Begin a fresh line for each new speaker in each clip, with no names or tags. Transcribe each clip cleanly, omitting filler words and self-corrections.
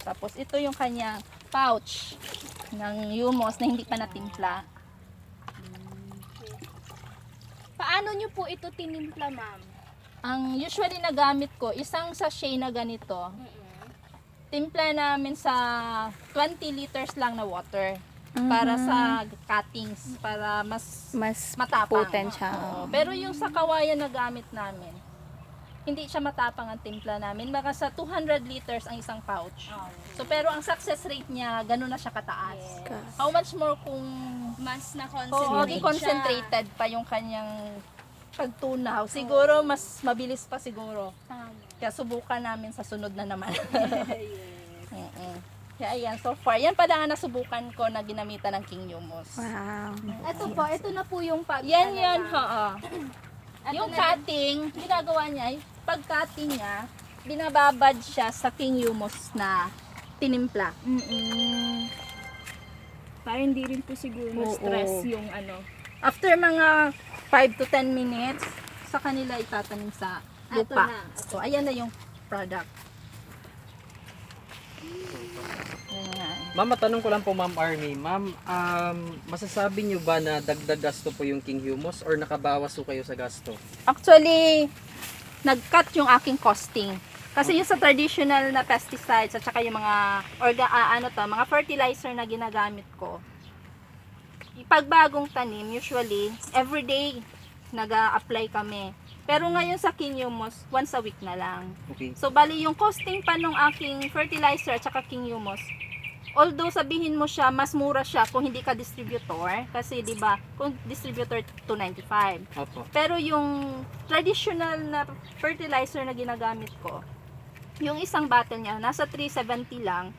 Tapos ito yung kanyang pouch ng humus na hindi pa natimpla.
Paano nyo po ito tinimpla, ma'am?
Ang usually na gamit ko, isang sachet na ganito. Timpla namin sa 20 liters lang na water. Para sa cuttings, para mas matapang.
potent siya.
Oo. Pero yung sa kawayan na gamit namin, hindi siya matapang ang timpla namin. Baka sa 200 liters ang isang pouch. So pero ang success rate niya, ganun na siya kataas.
Yes.
How much more kung
Mas
concentrated pa yung kanyang pagtunaw. Siguro mas mabilis pa siguro. Kaya subukan namin sa sunod na naman. Kaya ayan, so far, yan pa ang nasubukan ko na ginamitan ng King Humus.
Wow.
Ito na po yung pag...
Yan, oo.
Ito
Yung
na
cutting, ginagawa niya, pag-cutting niya, binababad siya sa King Humus na tinimpla.
Para hindi rin po siguro stress yung ano.
After mga 5 to 10 minutes, sa kanila itatanim sa lupa.
na.
So, ayan na yung product. Ayan.
Ma'am, matanong ko lang po, Ma'am Army. Ma'am, masasabi niyo ba na dagdag gasto po yung King Humus or nakabawas po kayo sa gasto?
Actually, nag-cut yung aking costing. Kasi yung sa traditional na pesticides at saka yung mga mga fertilizer na ginagamit ko, pag bagong tanim, usually, everyday nag-a-apply kami. Pero ngayon sa King Humus, once a week na lang.
Okay.
So, bali yung costing pa nung aking fertilizer at saka King Humus, although sabihin mo siya, mas mura siya kung hindi ka distributor. Kasi, di ba, kung distributor, 295.
Opo.
Pero yung traditional na fertilizer na ginagamit ko, yung isang bottle niya, nasa 370 lang.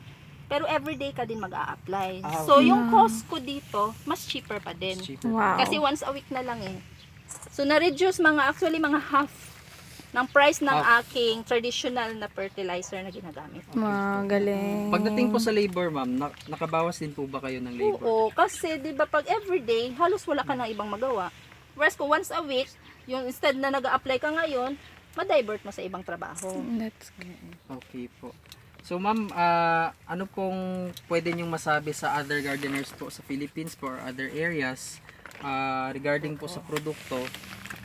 Pero everyday ka din mag-a-apply.
Ah,
So,
okay.
yung cost ko dito, mas cheaper pa din.
Cheaper.
Wow.
Kasi once a week na lang eh. So, na-reduce actually mga half ng price ng aking traditional na fertilizer na ginagamit.
Magaling.
Pagdating po sa labor, ma'am, nakabawas din po ba kayo ng labor?
Oo, kasi 'di ba pag everyday, halos wala ka nang ibang magawa. Whereas kung once a week, yung instead na nag-a-apply ka ngayon, ma-divert mo sa ibang trabaho.
That's good.
Okay po. So ma'am, ano pong pwede niyong masabi sa other gardeners po sa Philippines po or other areas regarding po sa produkto?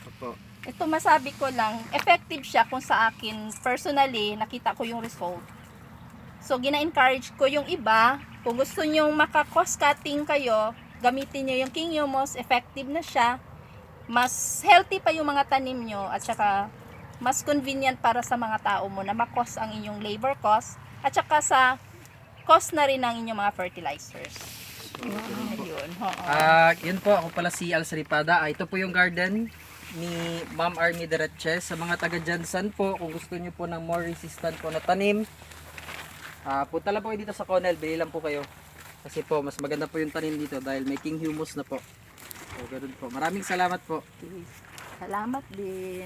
Opo.
Ito masabi ko lang, effective siya kung sa akin personally, nakita ko yung result. So gina-encourage ko yung iba, kung gusto nyong maka-cost cutting kayo, gamitin nyo yung King Humus, effective na siya. Mas healthy pa yung mga tanim nyo at saka mas convenient para sa mga tao mo na ma-cost ang inyong labor cost at saka sa cost na rin ng inyong mga fertilizers. Ayun, oo.
Yun po, ako pala si Al Saripada. Ito po yung garden ni Ma'am Army Dereches. Sa mga taga Jansan po, kung gusto niyo po ng more resistant po na tanim, punta lang po kayo dito sa Conel, bili lang po kayo. Kasi po, mas maganda po yung tanim dito dahil may King Humus na po. So, ganun po. Maraming salamat po.
Salamat din.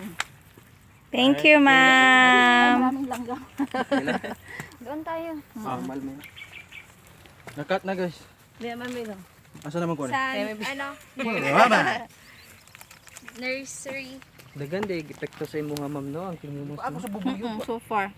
Thank you, ma'am.
Maraming langgam.
Doon tayo.
Mal mo.
Nakat na guys.
Di mami lang.
Asa naman ko
Sa,
na?
ano,
Baba.
nursery.
Dagan, epekto sa imuha, ma'am, no? Ang King Humus.
Ako sa bubog yun.
So far.